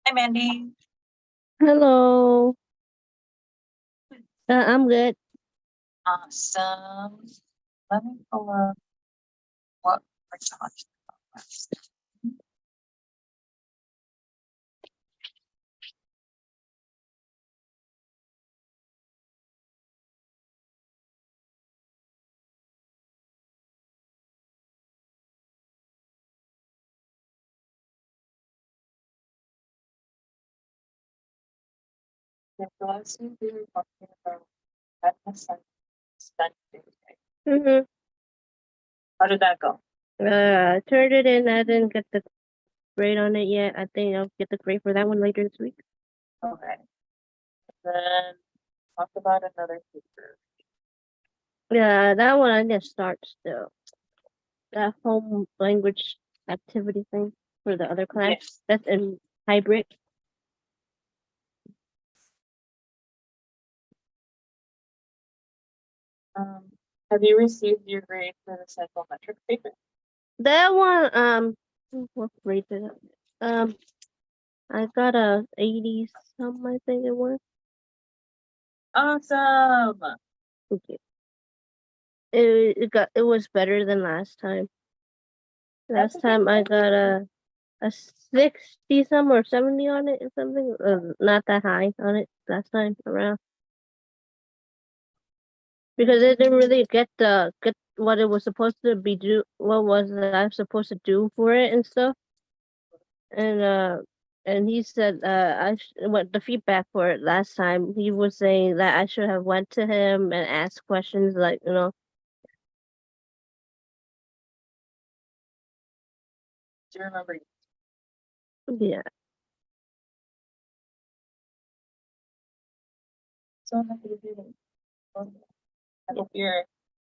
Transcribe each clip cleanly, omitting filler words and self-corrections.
Hi, Mandy. Hello. I'm good. Awesome. Let me pull up what we're talking about. The last week we were talking about assignment study. Mm-hmm. How did that go? Turned it in. I didn't get the grade on it yet. I think I'll get the grade for that one later this week. Okay. Then talk about another paper. Yeah, that one I didn't start still. That home language activity thing for the other class. Yes. That's in hybrid. Have you received your grade for the psychometric paper? That one, what grade did I? I got a 80 some, I think it was. Awesome. Okay. It was better than last time. Last time I got a 60 some or 70 on it or something. Not that high on it last time around. Because it didn't really get what it was supposed to be what was I supposed to do for it and stuff. And he said what the feedback for it last time, he was saying that I should have went to him and asked questions like, Do you remember? Yeah. So happy to hear that. I hope you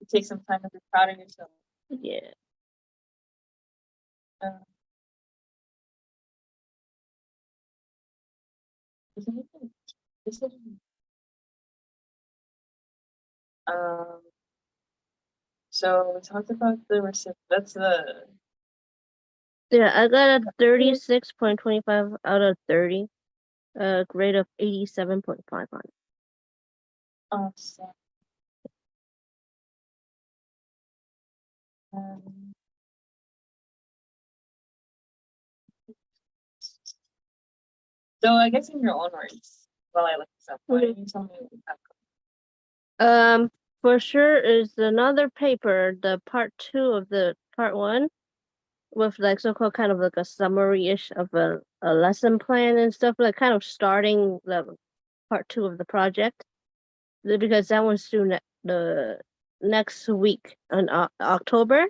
take some time to be proud of yourself. Yeah. So we talked about the recipient. That's the. Yeah, I got a 36.25 out of 30. A grade of 87.5 on it. Awesome. So I guess in your own words, while I look this up, why don't you tell me what you have? For sure is another paper, the part 2 of the part 1, with like so-called kind of like a summary-ish of a lesson plan and stuff, like kind of starting the part 2 of the project, because that one's due the next week in October.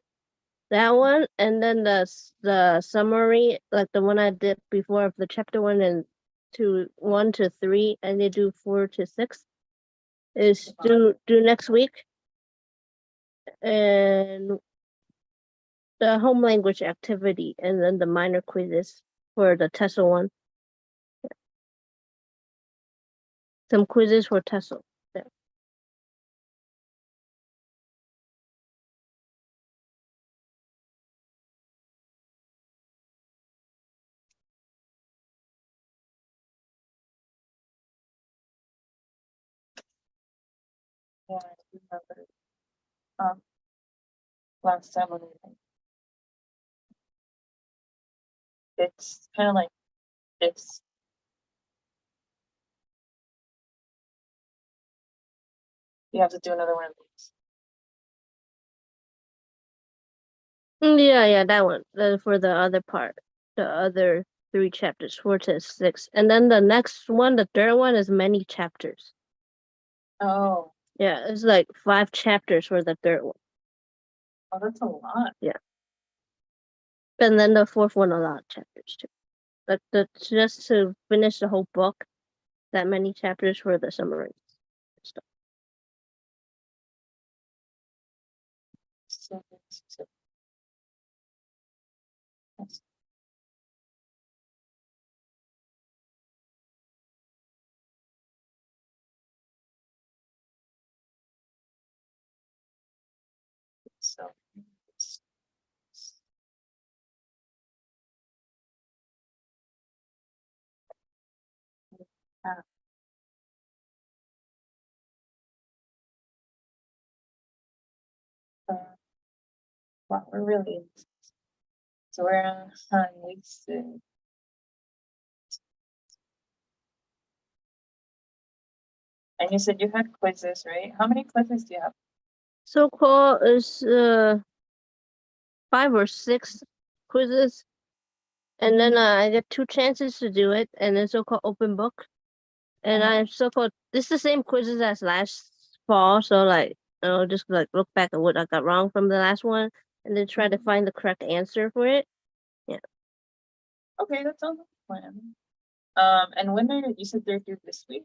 That one, and then the summary, like the one I did before of the chapter 1 and 1 to 3, and they do 4 to 6, is due next week. And the home language activity, and then the minor quizzes for the TESOL one. Yeah. Some quizzes for TESOL. Yeah. Yeah, I remember. Last time when it's kind of like this. You have to do another one of these. Yeah, that one. For the other part, the other 3 chapters, 4 to 6, and then the next one, the third one, is many chapters. Oh. Yeah, it's like 5 chapters for the third one. Oh, that's a lot. Yeah. And then the 4th one, a lot of chapters too. But just to finish the whole book, that many chapters for the summary stuff. So. Uh, wow, we're really, so we're on week 6. And you said you had quizzes, right? How many quizzes do you have? So-called is 5 or 6 quizzes, and then I get 2 chances to do it, and then so-called open book. And I so-called this is the same quizzes as last fall, so like just like look back at what I got wrong from the last one, and then try to find the correct answer for it. Okay, that sounds like a plan. And when you said they're due this week?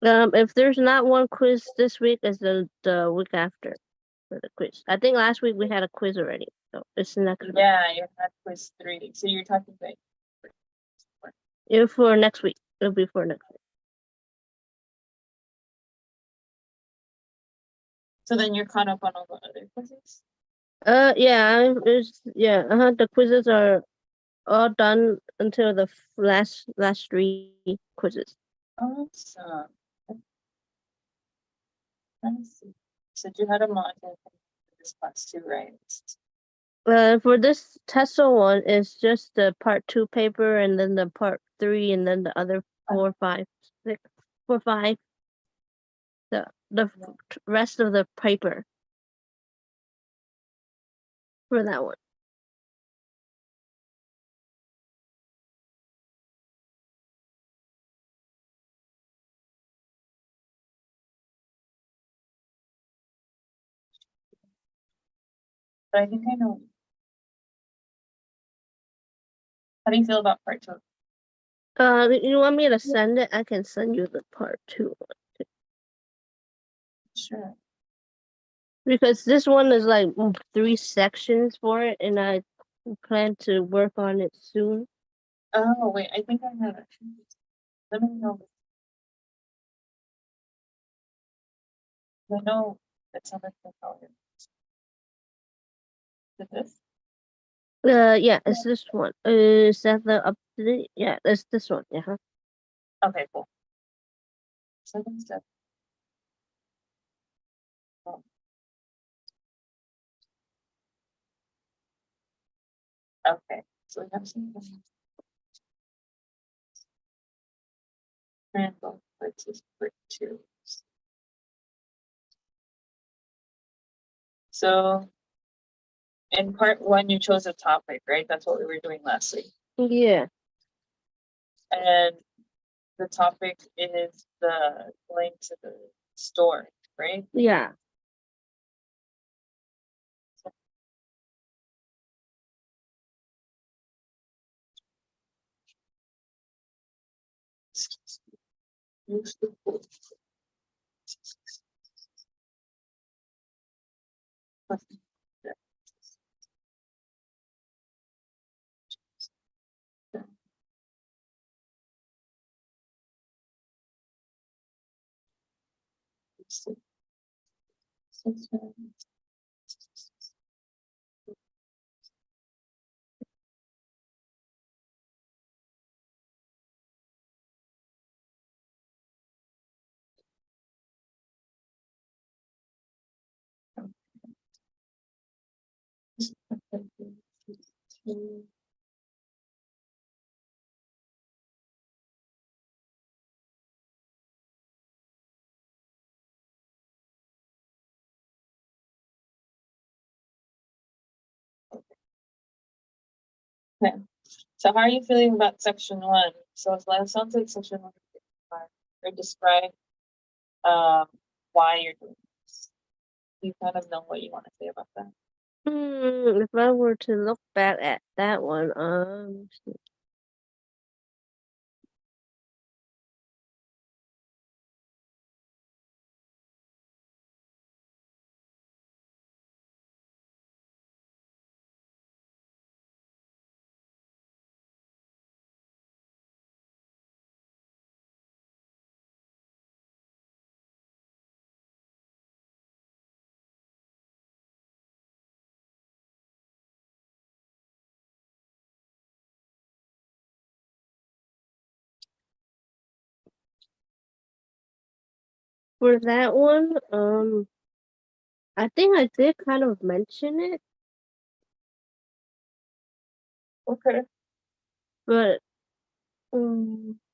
If there's not one quiz this week, it's the week after for the quiz. I think last week we had a quiz already, so it's next week. Yeah, you had quiz 3. So you're talking about For next week. It'll be for next week. so then you're caught up on all the other quizzes? Yeah, the quizzes are all done until the last 3 quizzes. Awesome. Nice. So you had a module for this class too, right? For this TESOL one, it's just the part 2 paper, and then the part 3, and then the other 4, 5, 6, 4, 5. The rest of the paper for that one. But I think I know. How do you feel about part 2? You want me to send it? I can send you the part 2 one. Sure. Because this one is like 3 sections for it, and I plan to work on it soon. Oh, wait, I think I have it. Let me know. I know it's on the calendar. Is it this? Yeah, it's this one. Is that the update? Yeah, it's this one. Yeah. Okay, cool. Second step. Oh. Okay, so we have some random versus part 2. So in part 1, you chose a topic, right? That's what we were doing last week. Yeah. And the topic is the link to the store, right? Yeah. Okay. So how are you feeling about section 1? So it sounds like section 1 or describe why you're doing this. You kind of know what you want to say about that. If I were to look back at that one, For that one, I think I did kind of mention it, Okay. but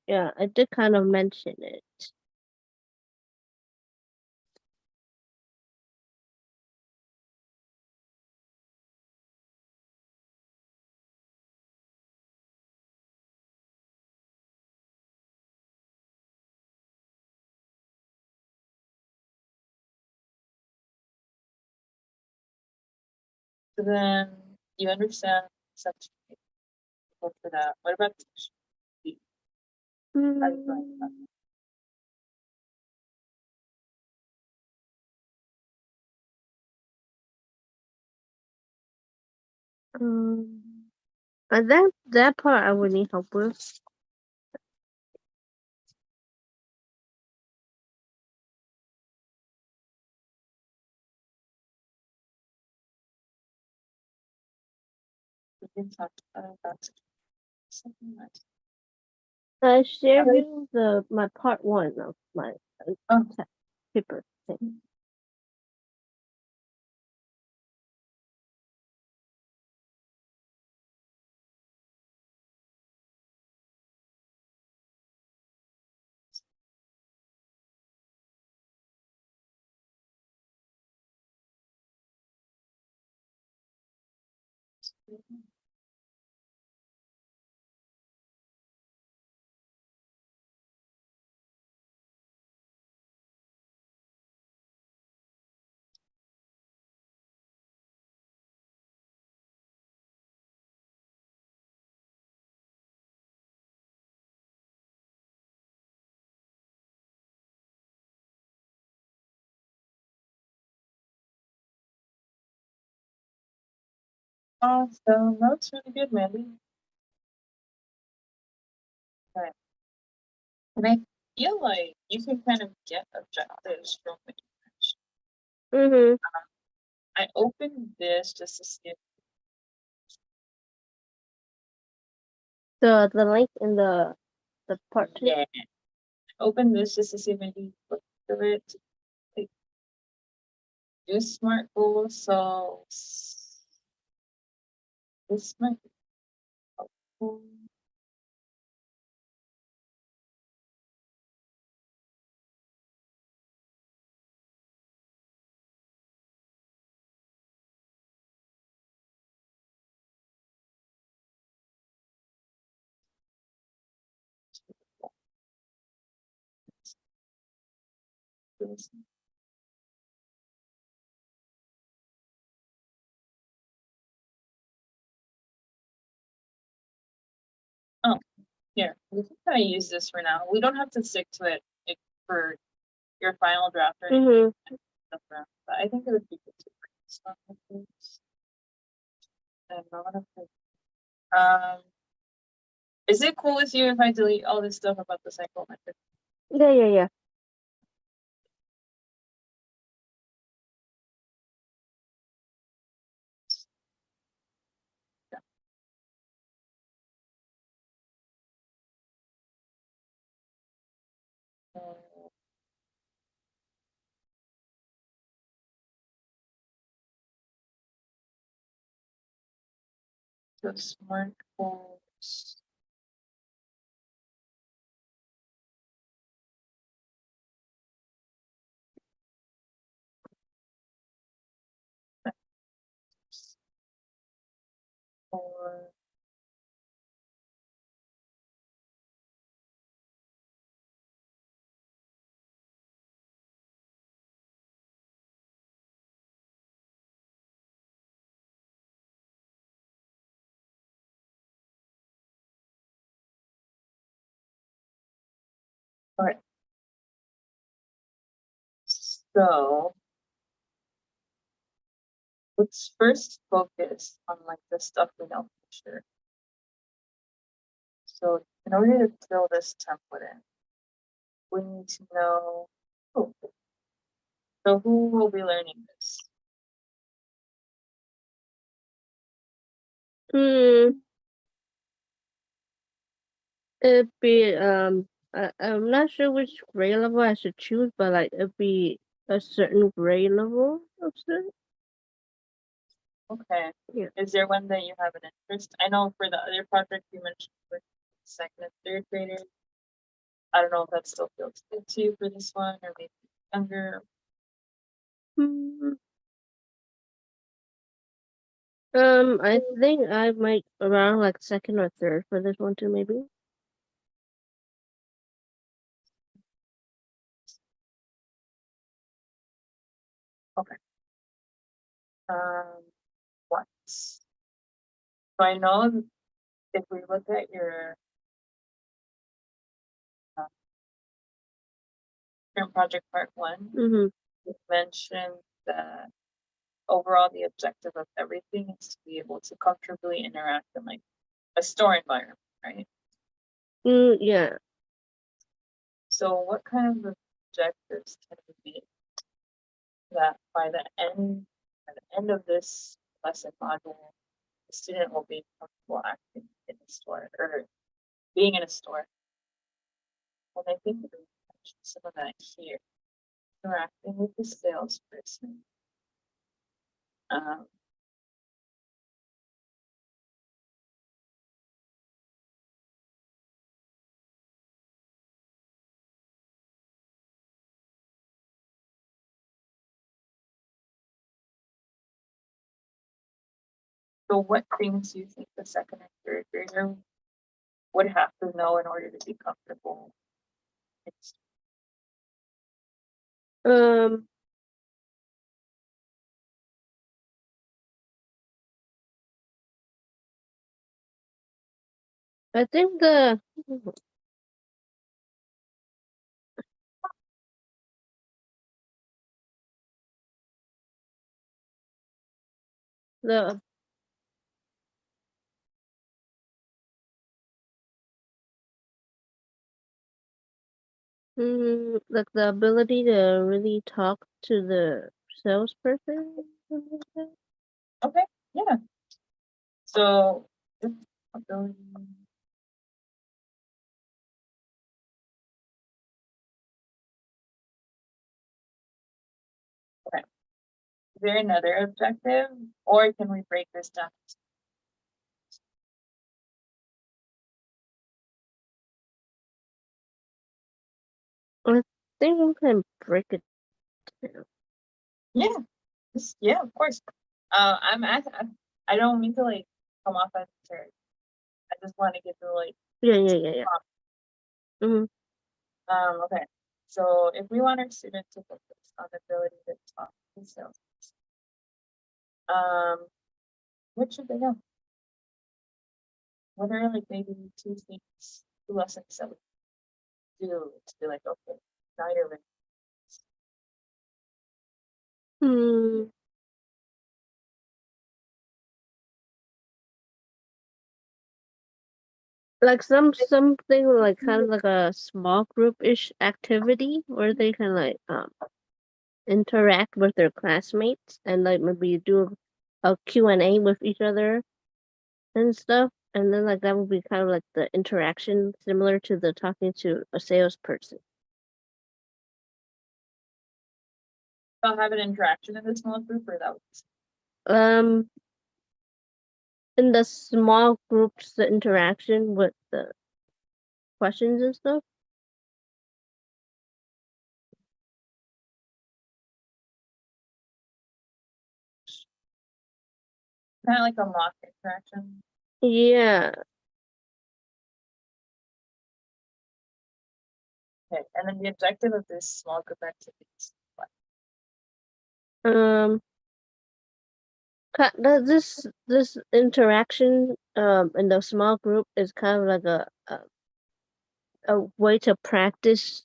yeah, I did kind of mention it. So then you understand section A. Go for that. What about section B? How do you feel about that? But that part I would need help with. We can talk about something like I shared Okay. you my part one of my Oh. paper thing. Awesome. That's really good, Mandy. Right. And I feel like you can kind of get objectives from what you mentioned. I opened this just to see if The link in the part two. yeah. Open this just to see if maybe look through it. Like, do SMART goals. So this might be helpful. Oh, here. We can kind of use this for now. We don't have to stick to it for your final draft or anything. But I think it would be good to bring this one with this. And I'm gonna put, is it cool with you if I delete all this stuff about the psychometric? Yeah. The SMART goals. Or all right. So let's first focus on like the stuff we know for sure. So in order to fill this template in, we need to know who. So who will be learning this? It'd be I'm not sure which grade level I should choose, but like it'd be a certain grade level of student. Okay. Yeah. Is there one that you have an interest? I know for the other project you mentioned for second and third graders. I don't know if that still feels good to you for this one, or maybe younger. Hmm. I think I might around like second or third for this one too, maybe. Okay. What? So I know if we look at your uh, current project part one, Mm-hmm. you mentioned that overall the objective of everything is to be able to comfortably interact in like a store environment, right? Yeah. So what kind of objectives can we be that by the end of this lesson module, the student will be comfortable acting in a store or being in a store? And I think we mentioned some of that here. Interacting with the salesperson. Um, so what things do you think the second and third grader would have to know in order to be comfortable? Um, I think the like the ability to really talk to the salesperson. Something like that. Okay, yeah. So ability. Okay. Is there another objective, or can we break this down? I think we can break it down. Yeah, yeah, of course. I don't mean to like come off as absurd. I just want to get to like Yeah. Mm-hmm. okay. So if we want our student to focus on the ability to talk to sales, um, what should they know? What are like maybe two things, two lessons that we do to be like, okay, now you're ready. Hmm. Like something like kind of like a small group-ish activity where they can like interact with their classmates and like maybe do a Q&A with each other and stuff. And then like that would be kind of like the interaction similar to the talking to a salesperson. I'll have an interaction in the small group, or that was Um, in the small groups, the interaction with the questions and stuff. kind of like a mock interaction. Yeah. Okay, and then the objective of this small group activity is what? Um, this interaction in the small group is kind of like a way to practice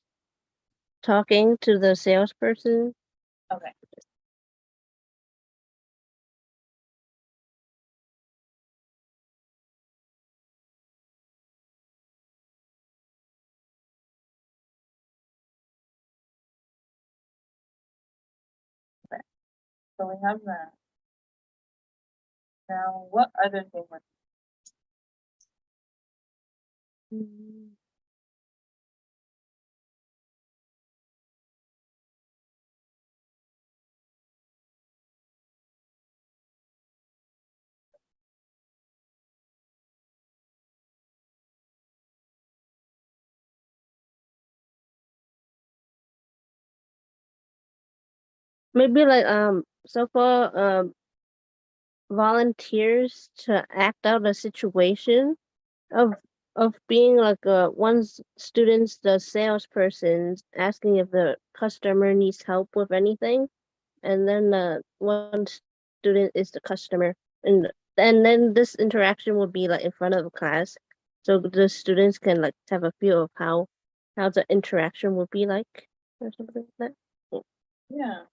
talking to the salesperson. Okay. Okay. So we have that. Now, what other thing would maybe like so far volunteers to act out a situation of being like one student's the salesperson asking if the customer needs help with anything, and then one student is the customer, and then this interaction will be like in front of the class, so the students can like have a feel of how the interaction will be like or something like that. Yeah.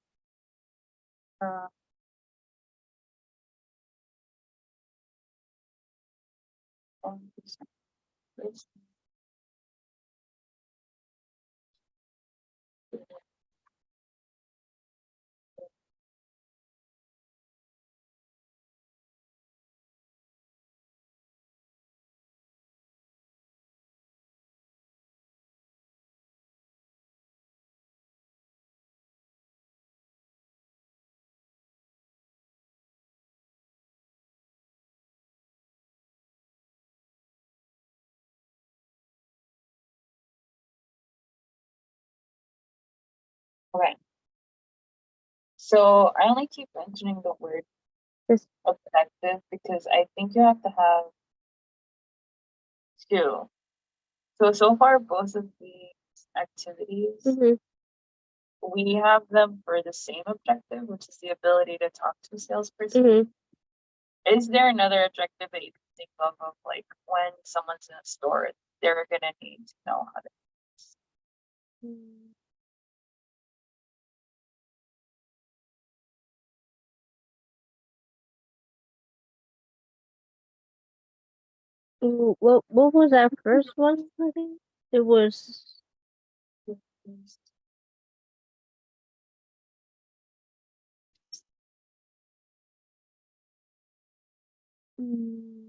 It's- Okay. So I only keep mentioning the word Yes. objective because I think you have to have two. So far, both of these activities, Mm-hmm. we have them for the same objective, which is the ability to talk to a salesperson. Mm-hmm. Is there another objective that you can think of like when someone's in a store, they're gonna need to know how to? What was that first one? I think it was. Mm,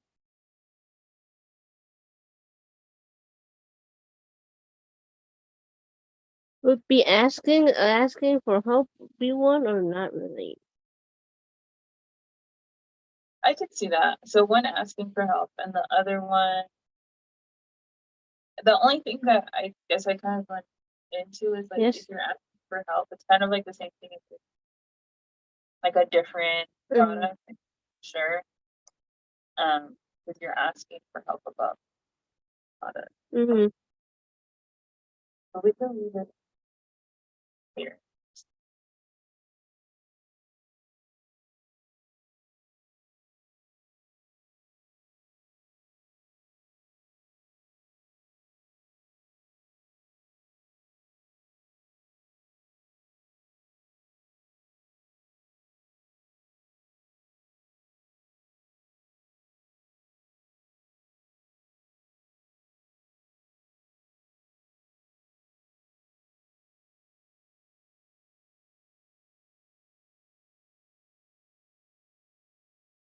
would be asking for help be one or not really? I could see that. So one asking for help, and the other one, the only thing that I guess I kind of went into is like if Yes. you're asking for help, it's kind of like the same thing as like a different Mm-hmm. product, sure. If you're asking for help about product, Mm-hmm. but we can leave it here.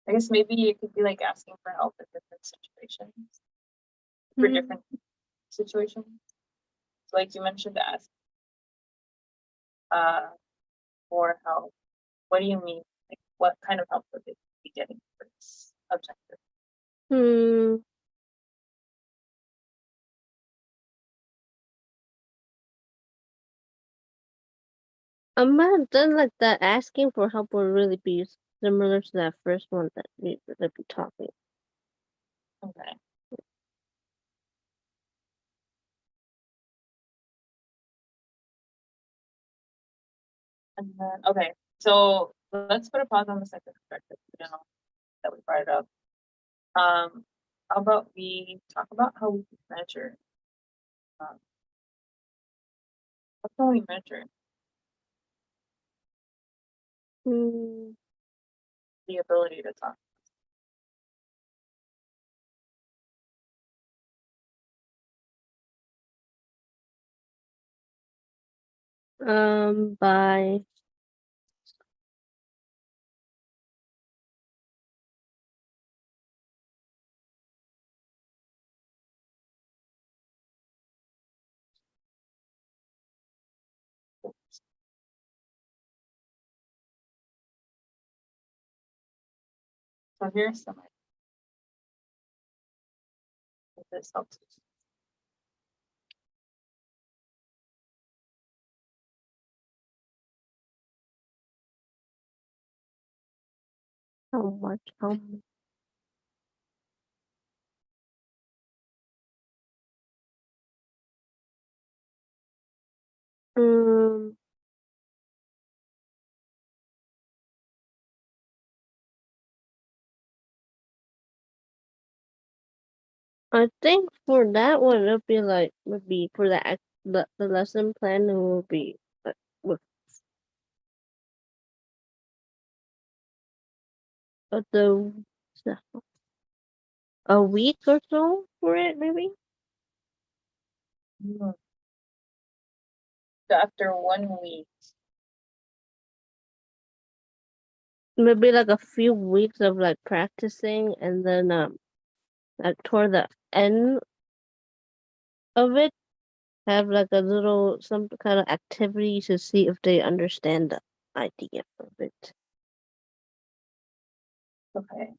I guess maybe it could be like asking for help in different situations, for different situations. So like you mentioned, ask uh for help. What do you mean? Like what kind of help would they be getting for this objective? Hmm. I might have done like that. Asking for help would really be similar to that first one that we would be talking. Okay. And then okay, so let's put a pause on the second objective, you know, that we brought it up. How about we talk about how we can measure? Um, how can we measure Hmm. the ability to talk? By So here's some if this helps. How much? How much? Um, I think for that one it'll be like would be for the lesson plan it will be like with the a week or so for it maybe. So after 1 week, Maybe like a few weeks of like practicing and then like toward the end of it have like a little some kind of activity to see if they understand the idea of it. okay.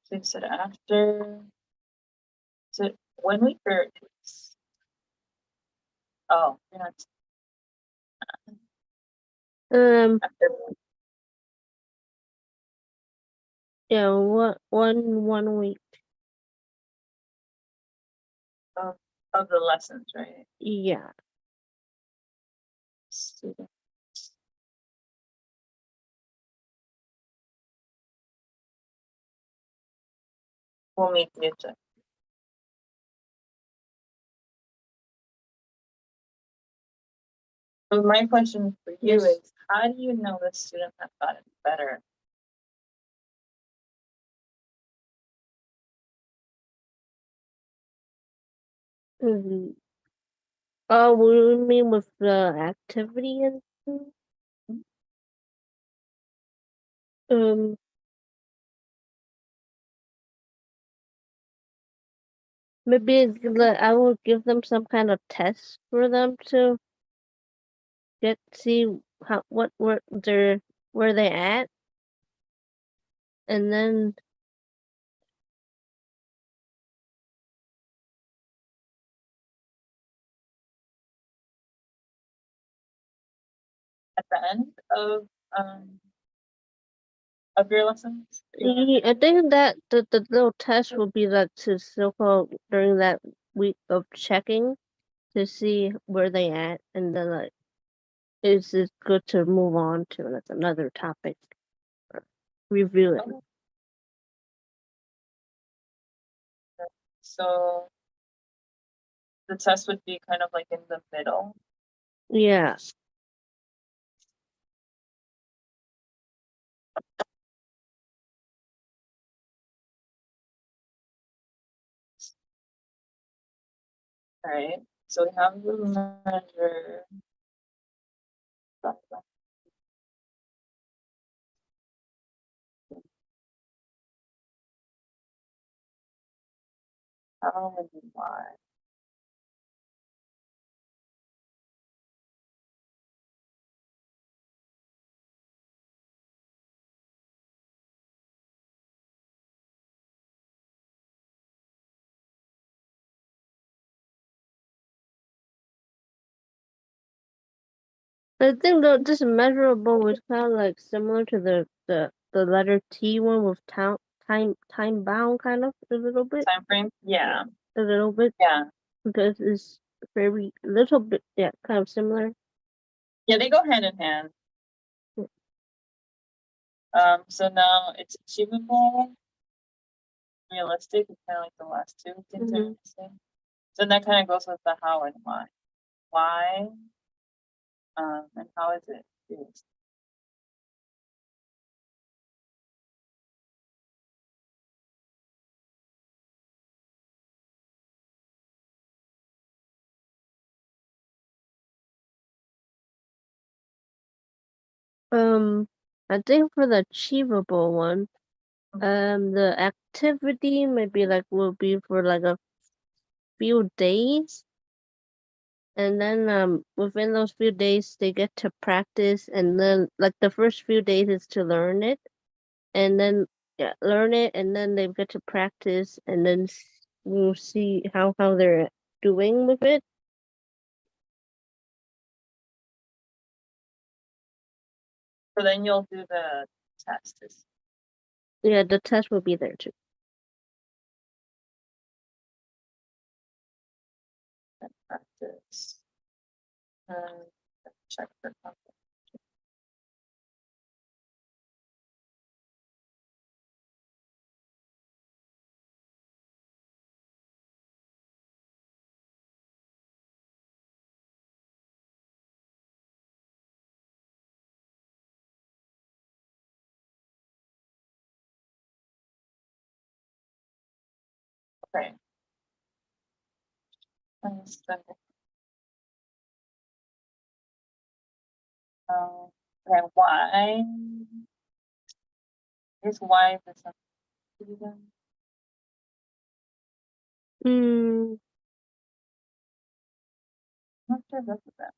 So you said after, is it 1 week or 2 weeks? Oh, you're not after Yeah, one week. of the lessons, right? Yeah. Student. We'll meet the objective. So my question for you Yes. is, how do you know the student has gotten better? Mm-hmm. Oh, what do you mean with the activity and stuff? Um, maybe I will give them some kind of test for them to see how where they at, and then At the end of your lessons? Yeah. I think that the little test will be like to so-called during that week of checking to see where they at, and then like is it good to move on to like another topic, or review it. Okay. So the test would be kind of like in the middle. Yeah. All right. So we have the measure. How and why? I think that this measurable was kind of like similar to the letter T one with time bound kind of a little bit. Time frame? Yeah. A little bit. Yeah. Because it's very little bit kind of similar. Yeah, they go hand in hand. So now it's achievable, realistic, it's kind of like the last two things I'm saying. So that kind of goes with the how and why. Why? And how is it used? I think for the achievable one, the activity maybe like will be for like a few days, and then within those few days they get to practice, and then like the first few days is to learn it, and then learn it, and then they get to practice, and then we'll see how they're doing with it. So then you'll do the test. Yeah, the test will be there too. And practice. Check for content. Okay. Okay, why? I guess why is this something to be done? Mm, I'm not sure that's that.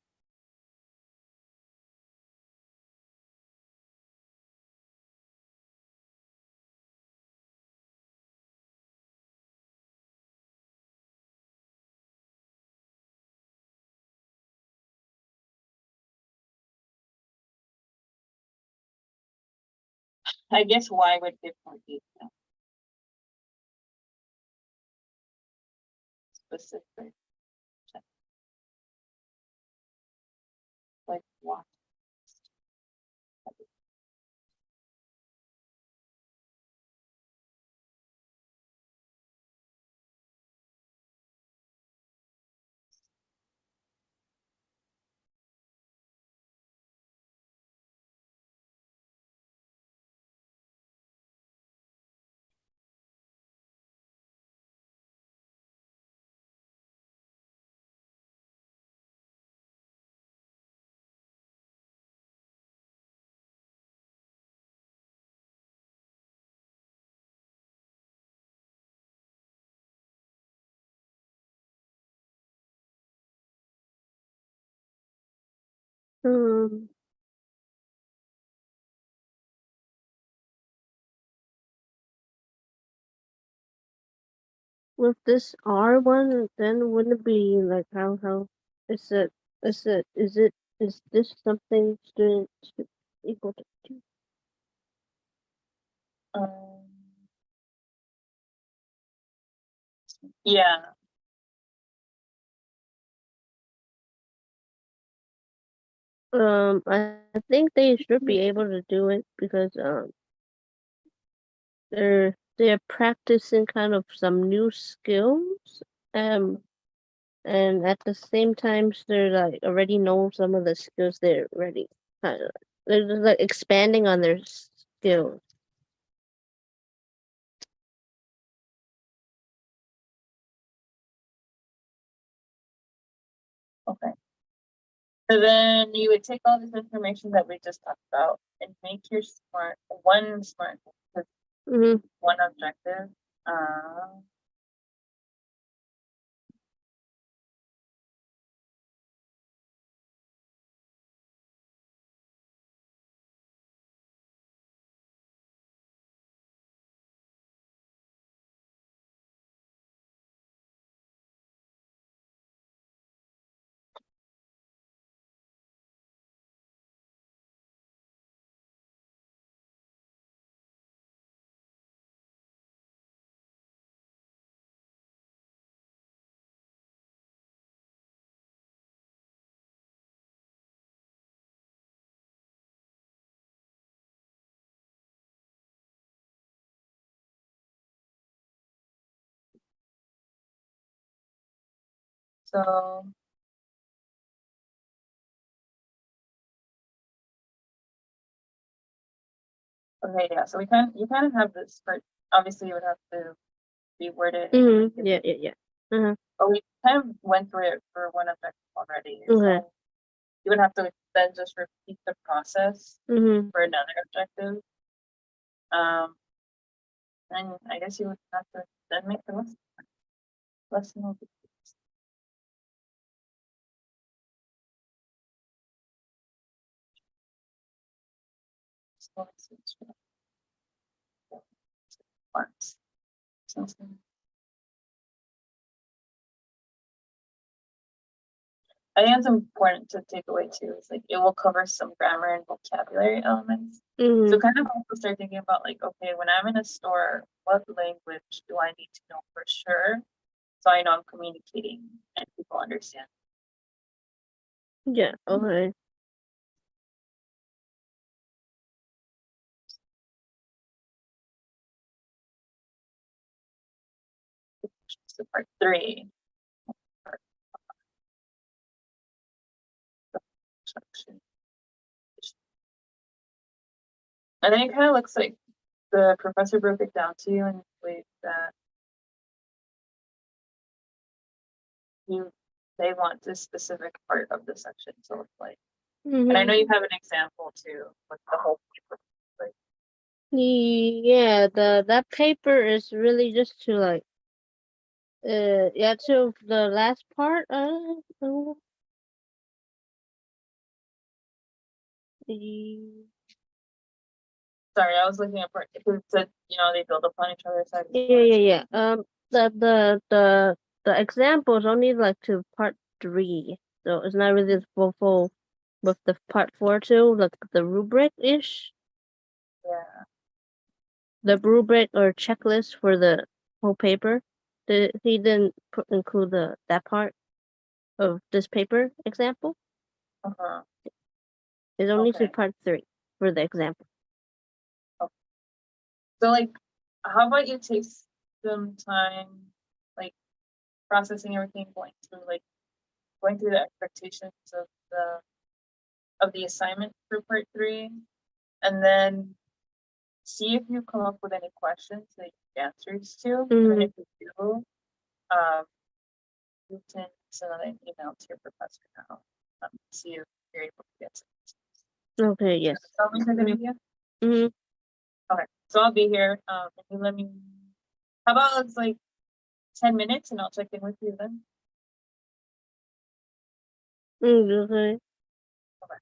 I guess why would give more detail. Specific. Like what? um, with this R1, then wouldn't it be like how is it is this something students should be able to do? Yeah. I think they should be able to do it because they're practicing kind of some new skills. And at the same time, they're like already know some of the skills they're already kind of they're just like expanding on their skills. Okay. So then you would take all this information that we just talked about and make your one smart, Mm-hmm. one objective. Uh, so okay, yeah. So you kind of have this part. Obviously, you would have to be worded. Mm-hmm. Yeah. Uh-huh. But we kind of went through it for one objective already. Okay. So you would have to then just repeat the process Mm-hmm. for another objective. And I guess you would have to then make the lesson will be parts. I think it's important to take away too. Is like it will cover some grammar and vocabulary elements. So kind of also start thinking about like, okay, when I'm in a store, what language do I need to know for sure, so I know I'm communicating and people understand. Yeah, okay. So part 3. Section. And then it kind of looks like the professor broke it down to you in ways that they want this specific part of the section to look like. And I know you have an example too with the whole paper. Like, Yeah, that paper is really just to like yeah, to the last part. The sorry, I was looking at part because it said, they build upon each other's side. yeah. The example is only like to part 3, so it's not really as full with the part 4 too, like the rubric-ish. Yeah. The rubric or checklist for the whole paper. He didn't include that part of this paper example. Uh-huh. It's only to Okay. part 3 for the example. Okay. So like, how about you take some time, like processing everything, going through the expectations of the assignment for part 3, and then see if you come up with any questions that you have answers to. And then if you do, you can send an email to your professor now. See if you're able to get some. Okay, yes. Sound like a good idea? Mm-hmm. Okay, so I'll be here. And you let me. How about it's like 10 minutes, and I'll check in with you then. Okay. Okay.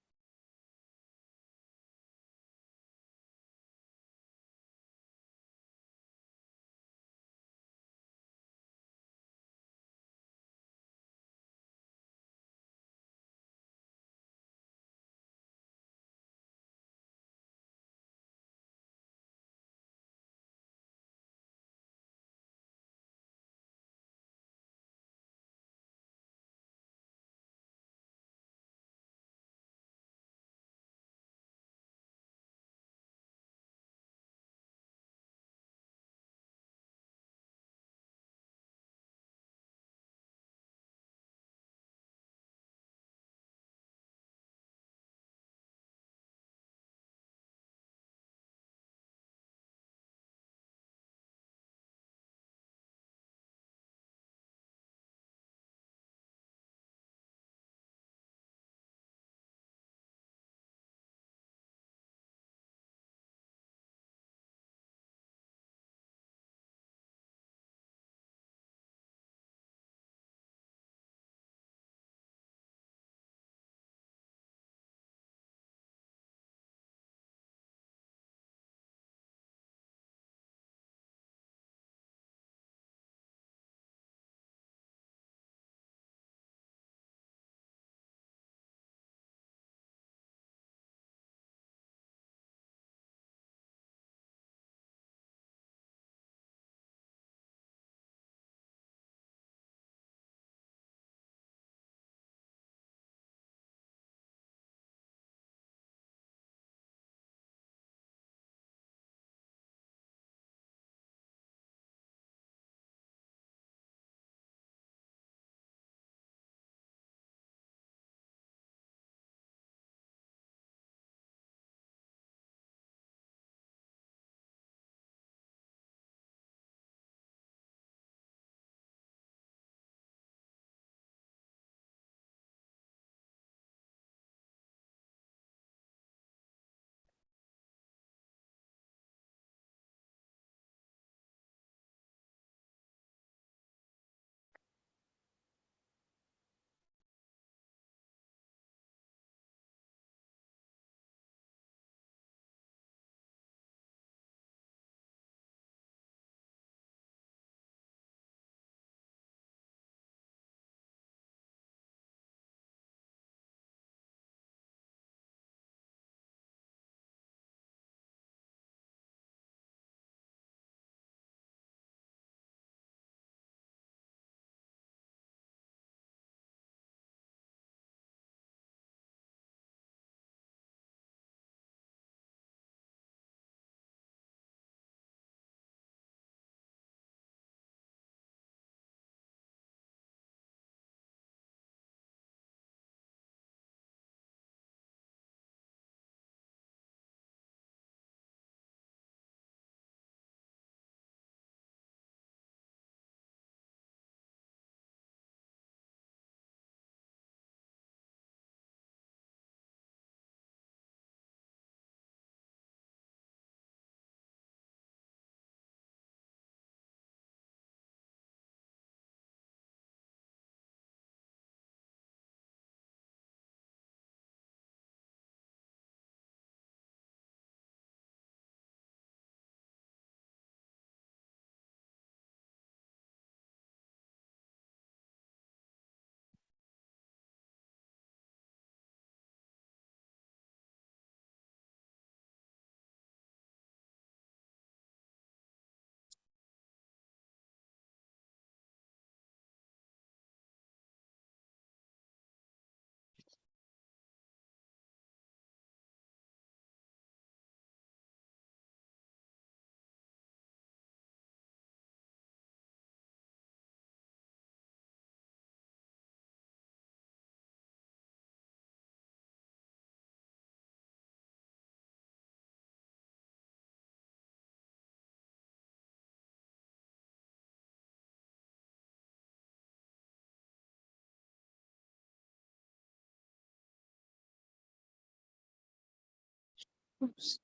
Oops.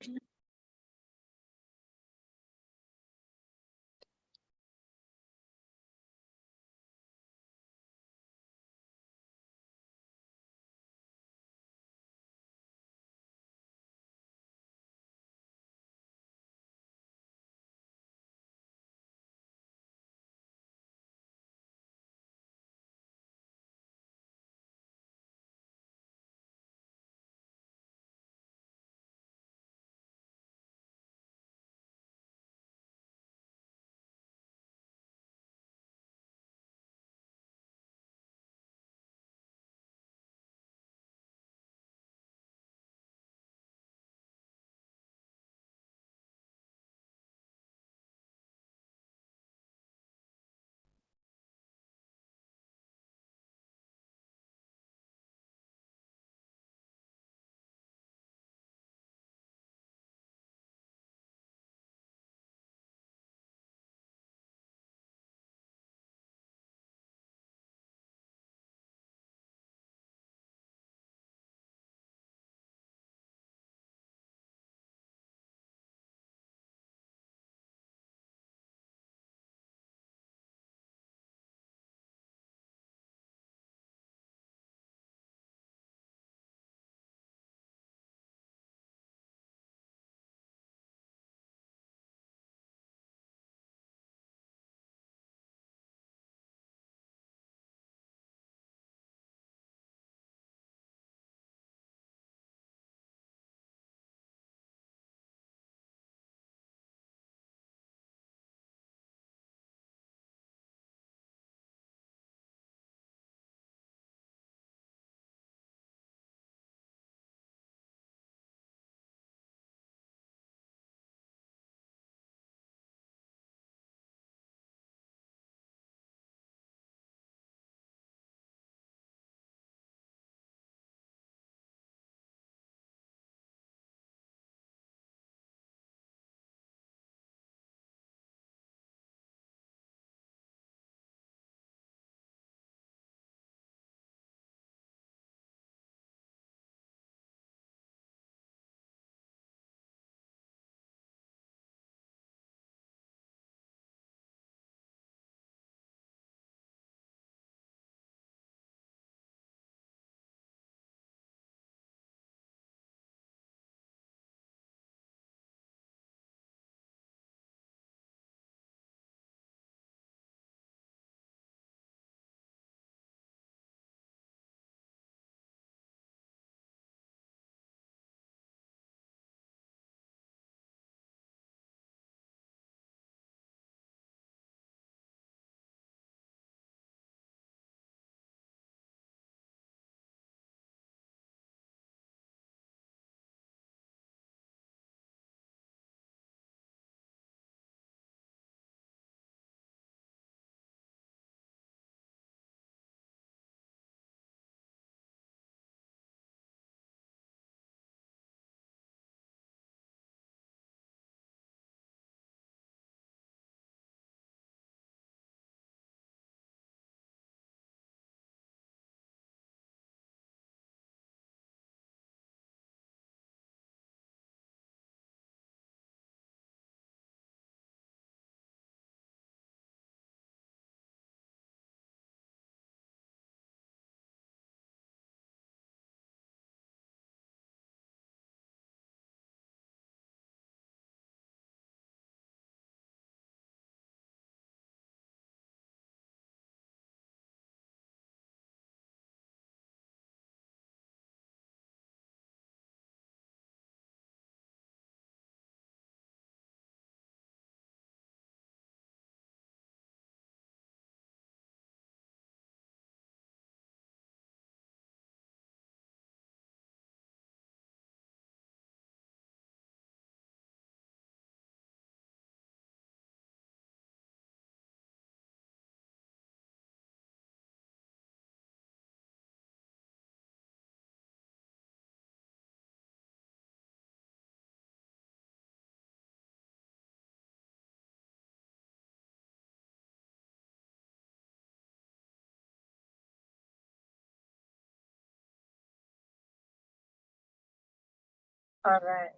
All right.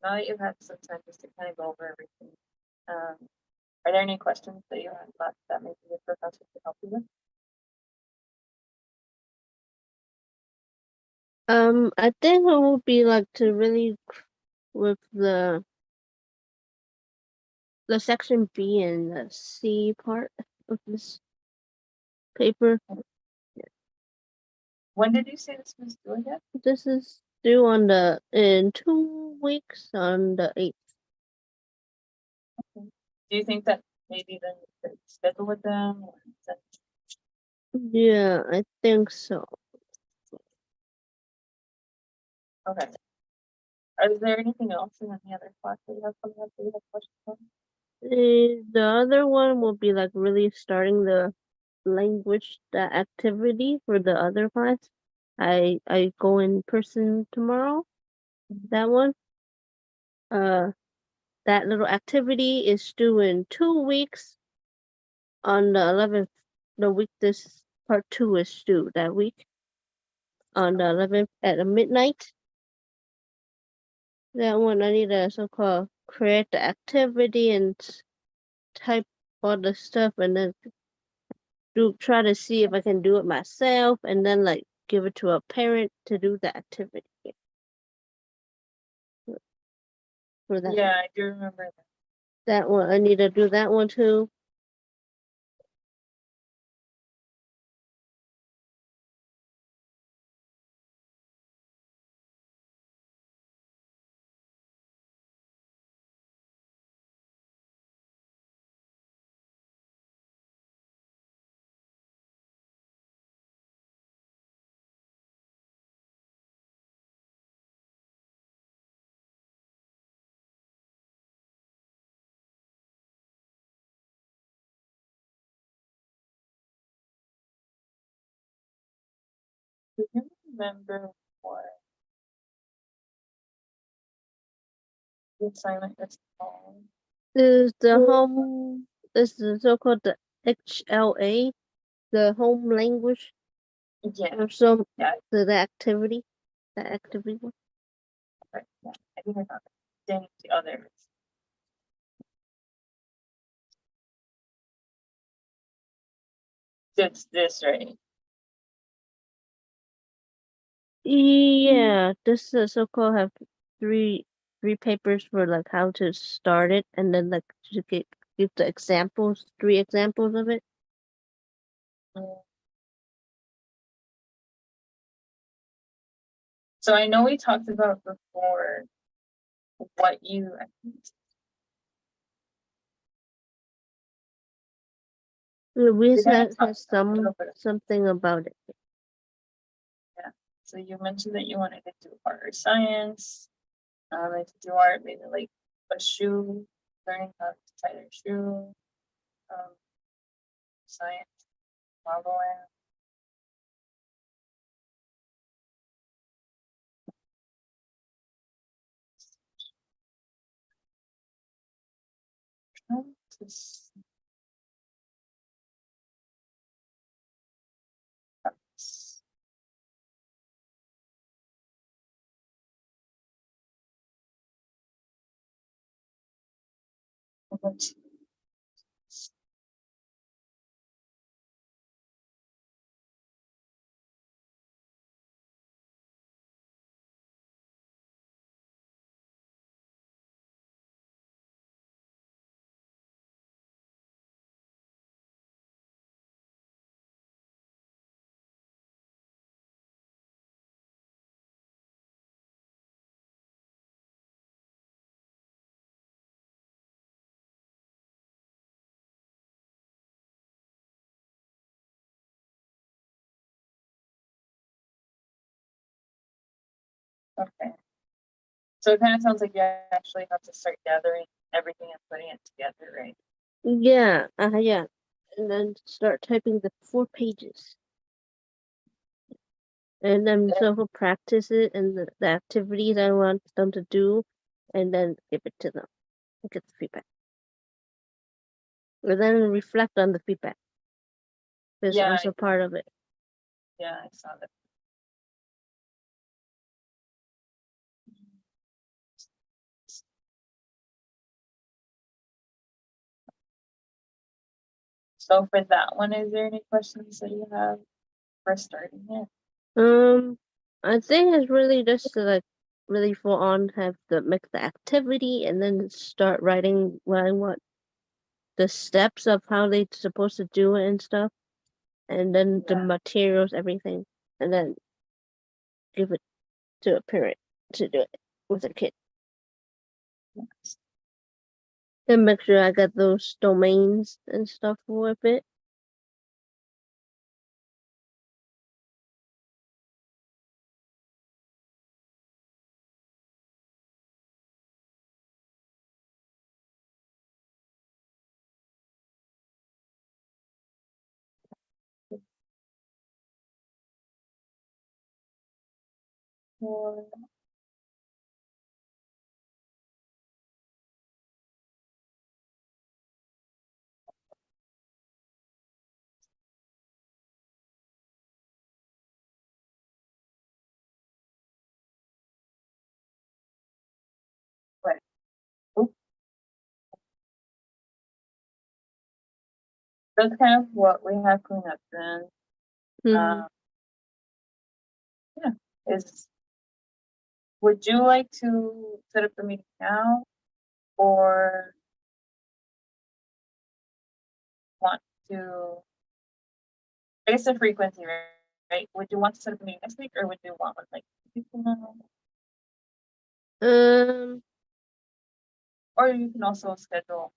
now that you've had some time just to kind of go over everything, are there any questions that you have left that maybe the professor could help you with? I think it would be like to really with the section B and the C part of this paper. When did you say this was due again? This is due on in 2 weeks on the 8th. Do you think that maybe then you could schedule with them? Or is that... Yeah, I think so. Okay. Is there anything else in any other class that you have coming up that you have questions on? The other one will be like really starting the language, the activity for the other class. I go in person tomorrow. That one. That little activity is due in 2 weeks on the 11th. The week this part 2 is due that week on the 11th at midnight. That one I need to so-called create the activity and type all the stuff and then try to see if I can do it myself and then like give it to a parent to do the activity for that. Yeah, I do remember that. That one I need to do that one too. Do you remember what the assignment is called? This is the so-called the HLA, the home language Yeah, or some yeah, the activity one. right, yeah. I think I found it. Dang, the others. It's this, right? Yeah, this is so-called have three papers for like how to start it and then like to give the examples, 3 examples of it. Mm. So I know we talked about before what you, I think We we kind had of talked about a little bit. something about it. Yeah. So you mentioned that you wanted to do art or science. Like to do art, maybe like a shoe, learning how to tie their shoe. Science, modeling. Trying to see. Okay. So it kind of sounds like you actually have to start gathering everything and putting it together, right? Yeah, yeah. And then start typing the 4 pages. And then sort of practice it and the activities I want them to do and then give it to them and get the feedback. Or then reflect on the feedback. It's Yeah, also part of it. yeah, I saw that. So for that one, is there any questions that you have for starting it? I think it's really just to like really full on have the make the activity and then start writing what the steps of how they're supposed to do it and stuff, and then the Yeah. materials, everything, and then give it to a parent to do it with a kid. Yes. And make sure I got those domains and stuff with it. Or- Right. Oop. That's kind of what we have coming up then. Mhm. Yeah, would you like to set up the meeting now or want to, I guess the frequency, right? Would you want to set up a meeting next week or would you want one like 2 weeks from now? Or you can also schedule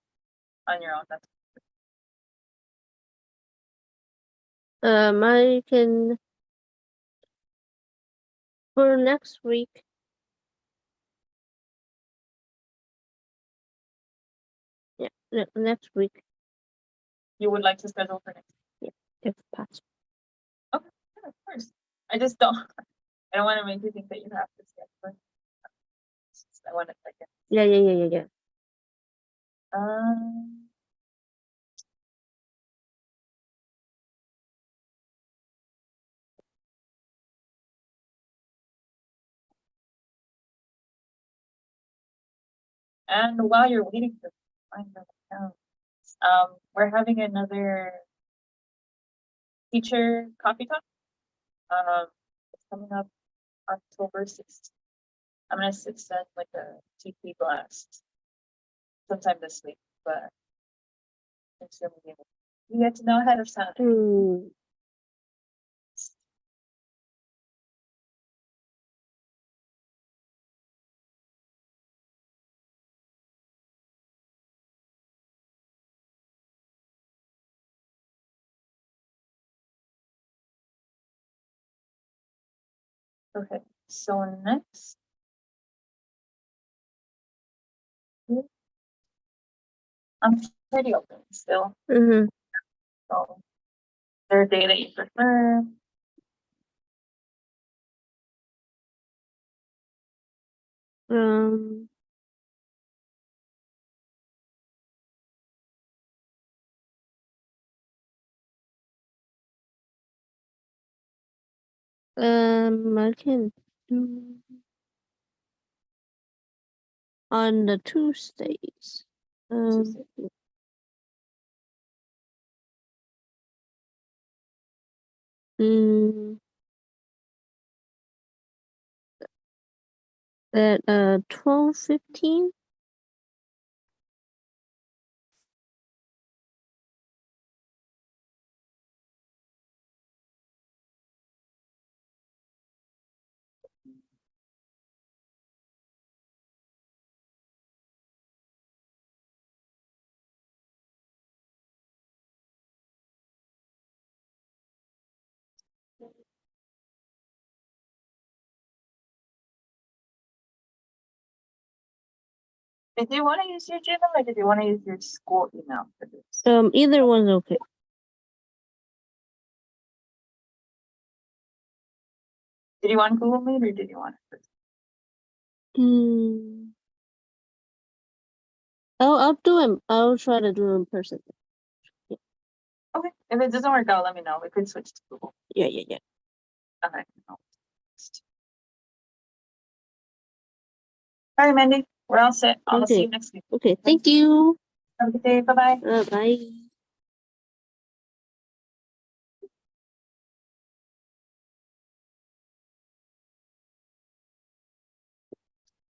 on your own. That's I can for next week. Yeah, next week. you would like to schedule for next week? Yeah, if possible. Okay, yeah, of course. I just don't, I don't want to make you think that you have to schedule it. I want to like it. Yeah. Um, and while you're waiting for find the account, we're having another teacher coffee talk. It's coming up October 6th. I'm gonna send like a TP blast sometime this week, but it's gonna be you get to know ahead of time. Okay, so next. I'm pretty open still. So is there a day that you prefer? I can do on the Tuesdays. Tuesday. At 12:15. Did you want to use your Gmail or did you want to use your school email for this? Either one's okay. Did you want Google Meet or did you want it? I'll do it. I'll try to do it in person. Okay, if it doesn't work out, let me know. We could switch to Google. Yeah. Okay. All right, Mandy, we're all set. I'll see you next week. Okay, thank you. Have a good day. Bye-bye. Bye.